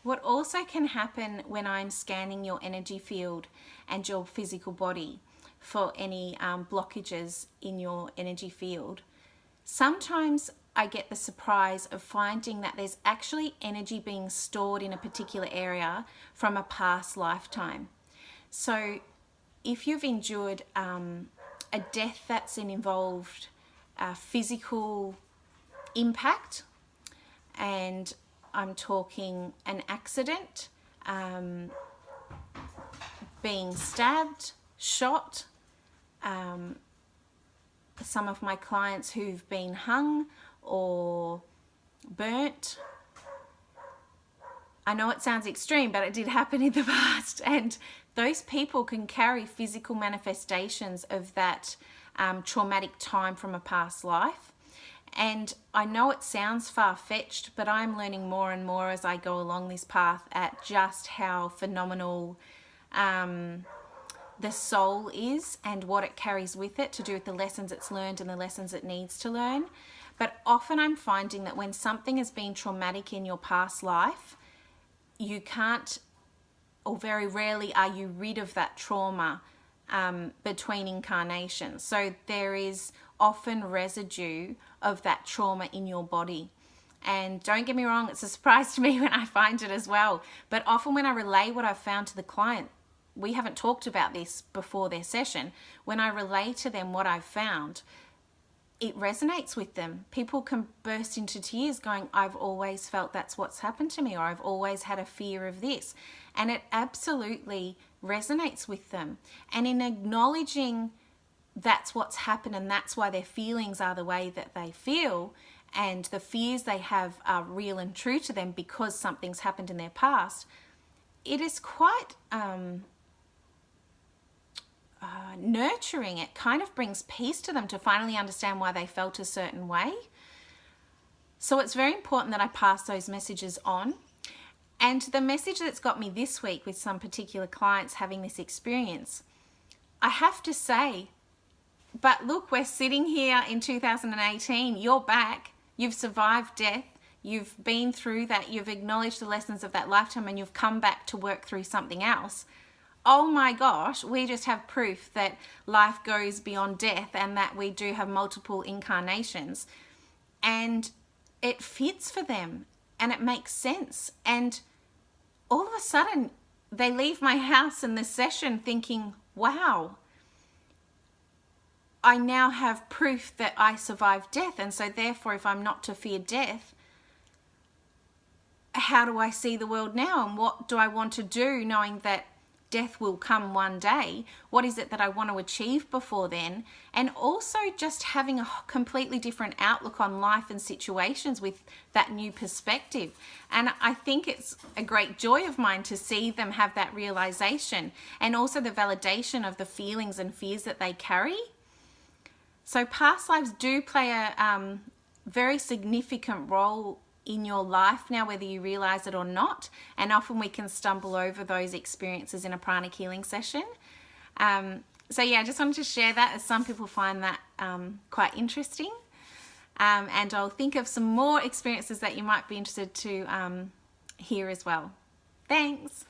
What also can happen when I'm scanning your energy field and your physical body for any blockages in your energy field, sometimes I get the surprise of finding that there's actually energy being stored in a particular area from a past lifetime. So if you've endured a death that's involved physical impact, and I'm talking an accident, being stabbed, shot, some of my clients who've been hung or burnt. I know it sounds extreme, but it did happen in the past, and those people can carry physical manifestations of that traumatic time from a past life. And I know it sounds far-fetched, but I'm learning more and more as I go along this path at just how phenomenal the soul is and what it carries with it to do with the lessons it's learned and the lessons it needs to learn. But often I'm finding that when something has been traumatic in your past life, you can't, or very rarely are you rid of that trauma between incarnations. So there is often residue of that trauma in your body. And don't get me wrong, it's a surprise to me when I find it as well. But often when I relay what I've found to the client, we haven't talked about this before their session. When I relay to them what I've found, it resonates with them. People can burst into tears going, I've always felt that's what's happened to me, or I've always had a fear of this. And it absolutely resonates with them. And in acknowledging that's what's happened and that's why their feelings are the way that they feel, and the fears they have are real and true to them because something's happened in their past, it is quite nurturing. It kind of brings peace to them to finally understand why they felt a certain way. So it's very important that I pass those messages on. And the message that's got me this week with some particular clients having this experience, I have to say, but look, we're sitting here in 2018, you're back, you've survived death, you've been through that, you've acknowledged the lessons of that lifetime, and you've come back to work through something else. Oh my gosh, we just have proof that life goes beyond death and that we do have multiple incarnations. And it fits for them and it makes sense. And all of a sudden, they leave my house in this session thinking, wow, I now have proof that I survived death. And so therefore, if I'm not to fear death, how do I see the world now? And what do I want to do knowing that death will come one day? What is it that I want to achieve before then? And also just having a completely different outlook on life and situations with that new perspective. And I think it's a great joy of mine to see them have that realization, and also the validation of the feelings and fears that they carry. So past lives do play a very significant role in your life now, whether you realize it or not. And often we can stumble over those experiences in a pranic healing session. So yeah, I just wanted to share that, as some people find that quite interesting. And I'll think of some more experiences that you might be interested to hear as well. Thanks.